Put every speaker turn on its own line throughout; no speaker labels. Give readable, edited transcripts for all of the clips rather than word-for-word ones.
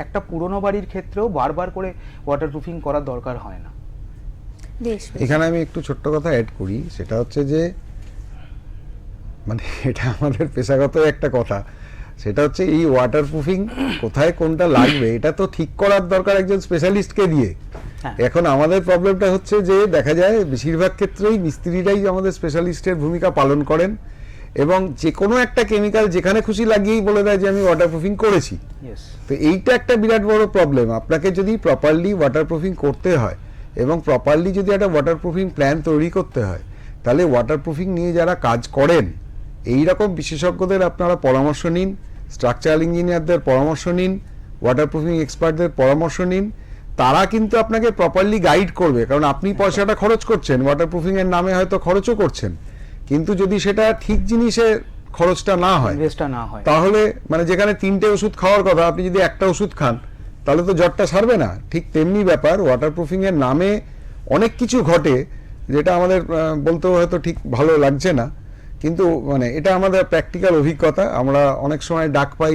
একটা পুরনো বাড়ির ক্ষেত্রেও বারবার করে ওয়াটারপ্রুফিং করার দরকার হয় না।
এখানে আমি একটু ছোট্ট কথা অ্যাড করি, সেটা হচ্ছে যে মানে এটা আমাদের পেশাগত একটা কথা, সেটা হচ্ছে এই ওয়াটারপ্রুফিং কোথায় কোনটা লাগবে এটা তো ঠিক করার দরকার একজন স্পেশালিস্টকে দিয়ে। এখন আমাদের প্রবলেমটা হচ্ছে যে দেখা যায় বেশিরভাগ ক্ষেত্রেই মিস্ত্রিরাই আমাদের স্পেশালিস্টের ভূমিকা পালন করেন এবং যে কোনো একটা কেমিক্যাল যেখানে খুশি লাগিয়েই বলে দেয় যে আমি ওয়াটারপ্রুফিং করেছি। তো এইটা একটা বিরাট বড় প্রবলেম। আপনাকে যদি প্রপারলি ওয়াটারপ্রুফিং করতে হয় এবং প্রপারলি যদি একটা ওয়াটারপ্রুফিং প্ল্যান তৈরি করতে হয়, তাহলে ওয়াটারপ্রুফিং নিয়ে যারা কাজ করেন এই রকম বিশেষজ্ঞদের আপনারা পরামর্শ নিন, স্ট্রাকচারাল ইঞ্জিনিয়ারদের পরামর্শ নিন, ওয়াটারপ্রুফিং এক্সপার্টদের পরামর্শ নিন। তারা কিন্তু আপনাকে প্রপারলি গাইড করবে, কারণ আপনি পয়সাটা খরচ করছেন ওয়াটারপ্রুফিং এর নামে, হয়তো খরচও করছেন, কিন্তু যদি সেটা ঠিক জিনিসে খরচটা না হয় তাহলে মানে যেখানে 3টে ওষুধ খাওয়ার কথা আপনি যদি একটা ওষুধ খান তাহলে তো জ্বরটা সারবে না। ঠিক তেমনি ব্যাপার, ওয়াটারপ্রুফিং এর নামে অনেক কিছু ঘটে যেটা আমাদের বলতেও হয়তো ঠিক ভালো লাগছে না, কিন্তু মানে এটা আমাদের প্র্যাকটিক্যাল অভিজ্ঞতা। আমরা অনেক সময় ডাক পাই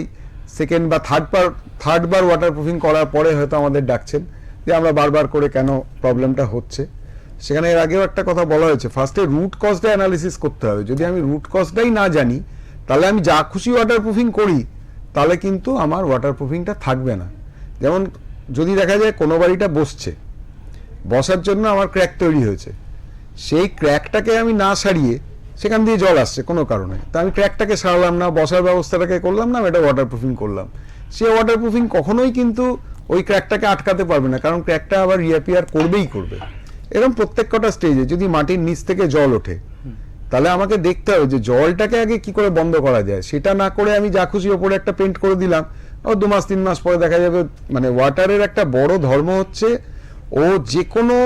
সেকেন্ড বা থার্ড বার ওয়াটারপ্রুফিং করার পরে হয়তো আমাদের ডাকছেন যে আমরা বারবার করে কেন প্রবলেমটা হচ্ছে। সেখানে এর আগেও একটা কথা বলা হয়েছে, ফার্স্টে রুট কজটা অ্যানালিসিস করতে হবে। যদি আমি রুট কজটাই না জানি তাহলে আমি যা খুশি ওয়াটারপ্রুফিং করি তাহলে কিন্তু আমার ওয়াটারপ্রুফিংটা থাকবে না। যেমন যদি দেখা যায় কোনো বাড়িটা বসার জন্য আমার ক্র্যাক তৈরি হয়েছে, সেই ক্র্যাকটাকে আমি না সারিয়ে সেখান দিয়ে জল আসছে কোনো কারণে, তা আমি ক্র্যাকটাকে সারলাম না, বসার ব্যবস্থাটাকে করলাম না, এটা ওয়াটারপ্রুফিং করলাম। সে ওয়াটারপ্রুফিং কখনোই কিন্তু ওই ক্র্যাকটাকে আটকাতে পারবে না, কারণ ক্র্যাকটা আবার রিঅ্যাপিয়ার করবে। এরকম প্রত্যেকটা স্টেজে যদি মাটির নিচ থেকে জল ওঠে তাহলে আমাকে দেখতে হবে যে জলটাকে আগে কি করে বন্ধ করা যায়। সেটা না করে আমি যা খুশি ওপরে একটা পেন্ট করে দিলাম, ও 2 মাস 3 মাস পরে দেখা যাবে। মানে ওয়াটারের একটা বড় ধর্ম হচ্ছে ও যে কোনো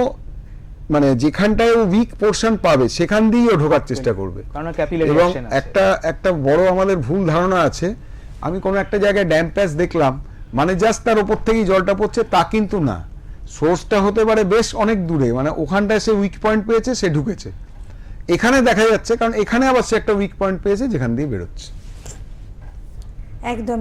মানে যেখানটায় ও উইক পোরশন পাবে সেখান দিয়েই ও ঢোকার চেষ্টা করবে। এবং একটা বড় আমাদের ভুল ধারণা আছে, আমি কোনো একটা জায়গায় ড্যাম প্যাচ দেখলাম মানে জাস্ট তার উপর থেকেই জলটা পড়ছে, তা কিন্তু না। সোর্সটা হতে পারে বেশ অনেক দূরে, মানে ওখানটায় সে উইক পয়েন্ট পেয়েছে, সে ঢুকেছে, এখানে দেখা যাচ্ছে, কারণ এখানে আবার সে একটা উইক পয়েন্ট পেয়েছে যেখান দিয়ে বেরোচ্ছে।
একদম।